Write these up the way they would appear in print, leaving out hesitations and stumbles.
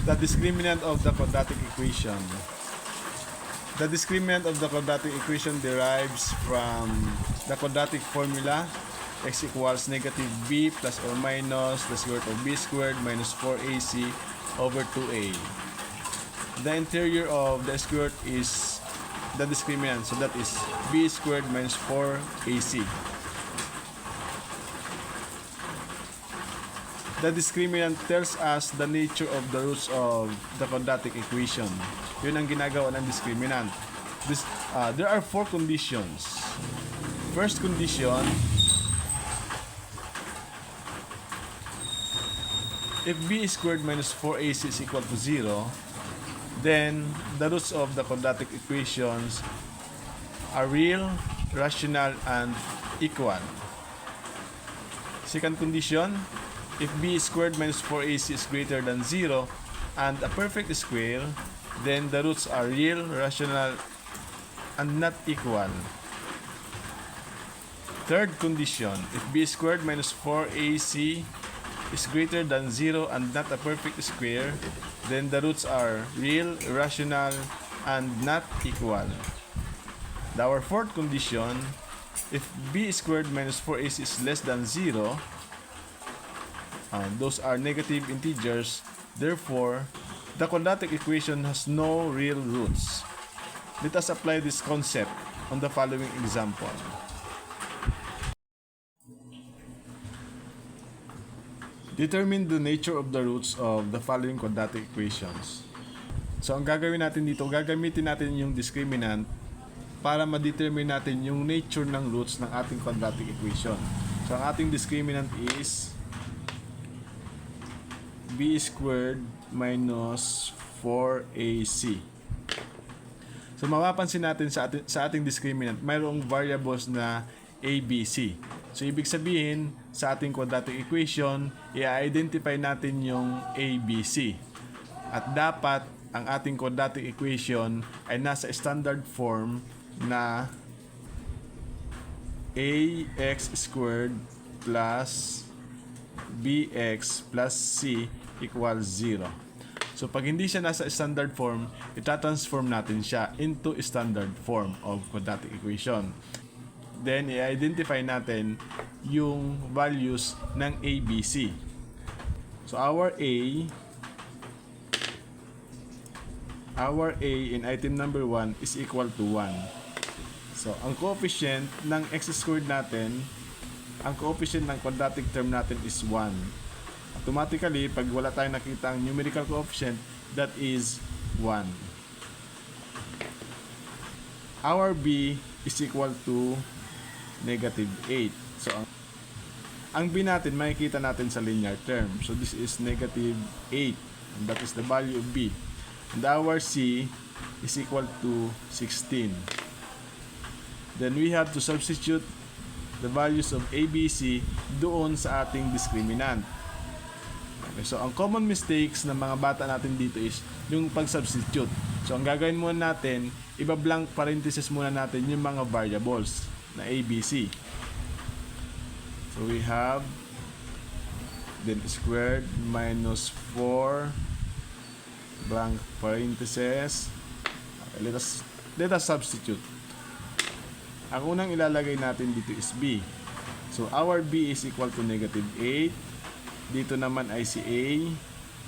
The discriminant of the quadratic equation. The discriminant of the quadratic equation derives from the quadratic formula x equals negative b plus or minus the square root of b squared minus 4ac over 2a. The interior of the square root is the discriminant, so that is b squared minus 4ac. The discriminant tells us the nature of the roots of the quadratic equation. Yun ang ginagawa ng discriminant. There are 4 conditions. First condition, if b squared minus 4ac is equal to 0, then the roots of the quadratic equations are real, rational, and equal. Second condition, if b squared minus 4ac is greater than 0 and a perfect square, then the roots are real, rational, and not equal. Third condition, if b squared minus 4ac is greater than 0 and not a perfect square, then the roots are real, rational, and not equal. Our fourth condition, if b squared minus 4ac is less than 0, those are negative integers, therefore, the quadratic equation has no real roots. Let us apply this concept on the following example. Determine the nature of the roots of the following quadratic equations. So, ang gagawin natin dito, gagamitin natin yung discriminant para ma-determine natin yung nature ng roots ng ating quadratic equation. So, ang ating discriminant is b squared minus 4ac. So, mapapansin natin sa ating discriminant, mayroong variables na a, b, c. So, ibig sabihin, sa ating quadratic equation, i-identify natin yung a, b, c. At dapat, ang ating quadratic equation ay nasa standard form na ax squared plus bx plus c equals 0. So, pag hindi siya nasa standard form, itatransform natin siya into standard form of quadratic equation. Then, i-identify natin yung values ng a, b, c. So, our a in item number 1 is equal to 1. So, ang coefficient ng x squared natin, ang coefficient ng quadratic term natin is 1. Automatically, pag wala tayong nakita ang numerical coefficient, that is 1. Our b is equal to negative 8. So, ang b natin, makikita natin sa linear term. So, this is negative 8. And that is the value of b. And our c is equal to 16. Then, we have to substitute the values of a, b, c doon sa ating discriminant. Okay, so, ang common mistakes ng mga bata natin dito is yung pag-substitute. So, ang gagawin muna natin, iba-blank parenthesis muna natin yung mga variables na a, b, c. So, we have then squared minus 4 blank parenthesis. Okay, let us substitute. Ang unang ilalagay natin dito is b. So, our b is equal to negative 8. Dito naman ay si a.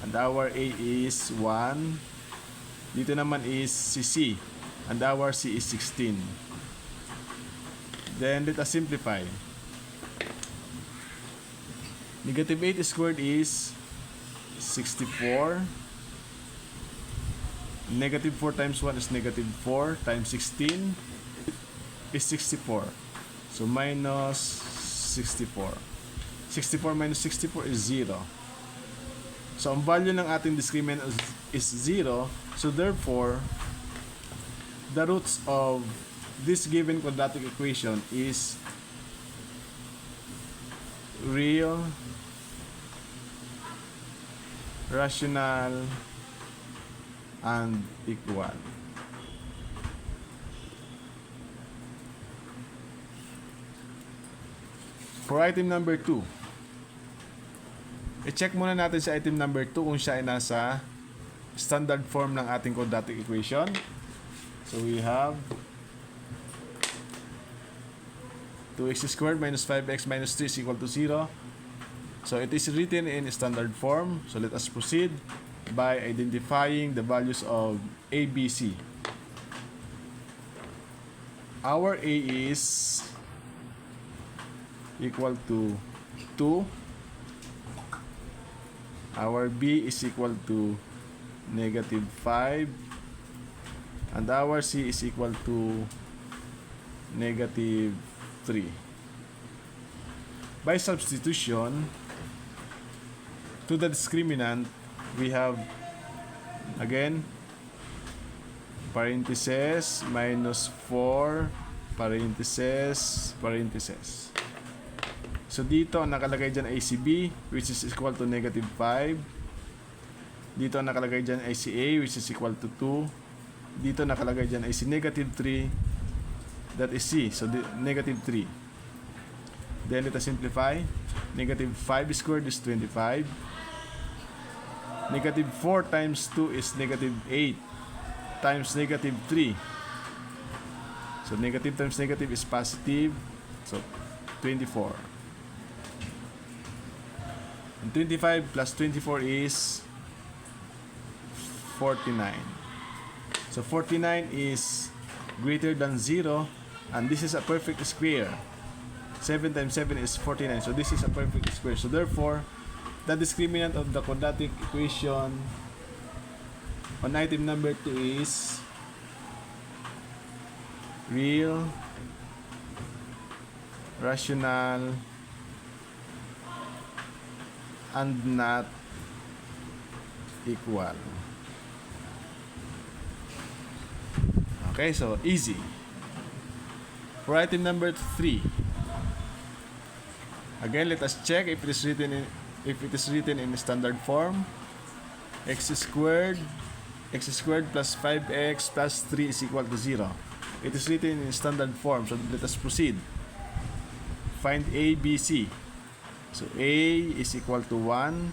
And our a is 1. Dito naman is si c. And our c is 16. Then, let us simplify. Negative 8 squared is 64. Negative 4 times 1 is negative 4 times 16 is 64. So, minus 64. 64 minus 64 is 0. So, ang value ng ating discriminant is 0. So, therefore, the roots of this given quadratic equation is real, rational, and equal. For item number 2, i-check muna natin sa item number 2 kung siya ay nasa standard form ng ating quadratic equation. So we have 2x squared minus 5x minus 3 is equal to 0. So it is written in standard form. So let us proceed by identifying the values of a, b, c. Our a is equal to 2. Our b is equal to negative 5. And our c is equal to negative 3. By substitution, to the discriminant, we have, again, parentheses, minus 4, parentheses, parentheses. So dito, ang nakalagay dyan ay si b, which is equal to negative 5. Dito, ang nakalagay dyan ay si a, which is equal to 2. Dito, nakalagay dyan ay si negative 3. That is c, so negative 3. Then let us simplify. Negative 5 squared is 25. Negative 4 times 2 is negative 8 times negative 3. So negative times negative is positive. So 24. And 25 plus 24 is 49. So 49 is greater than 0. And this is a perfect square. 7 times 7 is 49. So this is a perfect square. So therefore, the discriminant of the quadratic equation on item number 2 is real, rational, and not equal. Okay, so easy. For item number 3, again, let us check if it is written in standard form. X squared plus 5x plus 3 is equal to 0. It is written in standard form, so let us proceed. Find a, b, c. So a is equal to 1,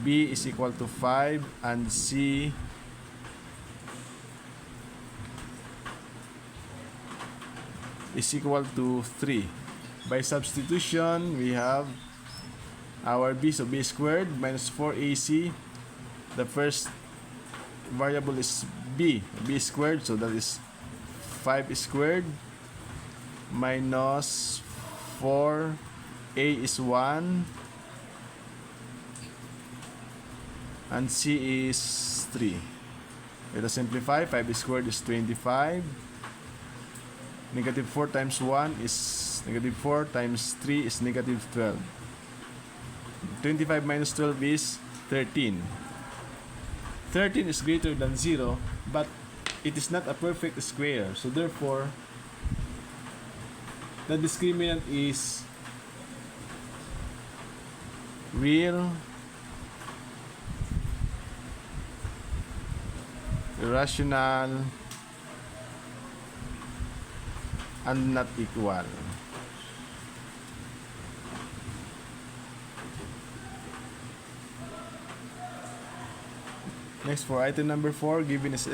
b is equal to 5, and c is equal to 3. By substitution, we have our b, so b squared minus 4ac. The first variable is b squared, so that is 5 squared minus 4, a is 1, and c is 3. Let us simplify. 5 squared is 25. Negative 4 times 1 is negative 4 times 3 is negative 12. 25 minus 12 is 13. 13 is greater than 0, but it is not a perfect square. So therefore, the discriminant is real, irrational, and not equal. Next, for item number 4, given is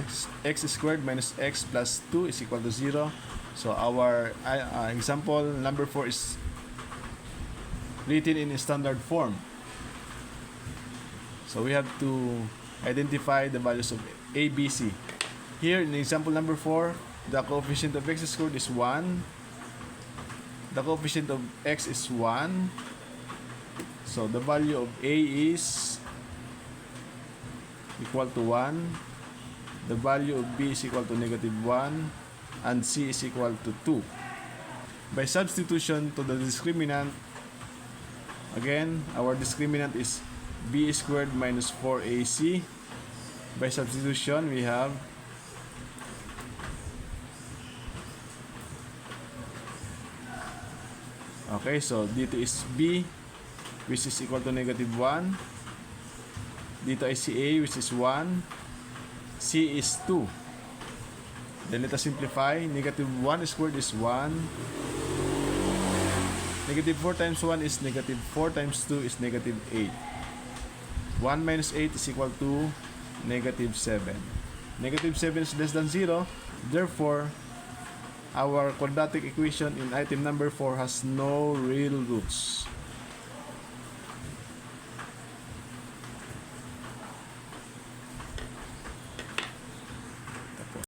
x squared minus x plus 2 is equal to 0. So our example number 4 is written in standard form. So we have to identify the values of a, b, c. Here in example number 4, the coefficient of x squared is 1. The coefficient of x is 1. So the value of a is equal to 1. The value of b is equal to negative 1. And c is equal to 2. By substitution to the discriminant, again, our discriminant is b squared minus 4ac. By substitution, we have okay, so dito is b, which is equal to negative 1. Dito ay si a, which is 1. C is 2. Then let us simplify. Negative 1 squared is 1. Negative 4 times 1 is negative 4 times 2 is negative 8. 1 minus 8 is equal to negative 7. Negative 7 is less than 0. Therefore, our quadratic equation in item number 4 has no real roots.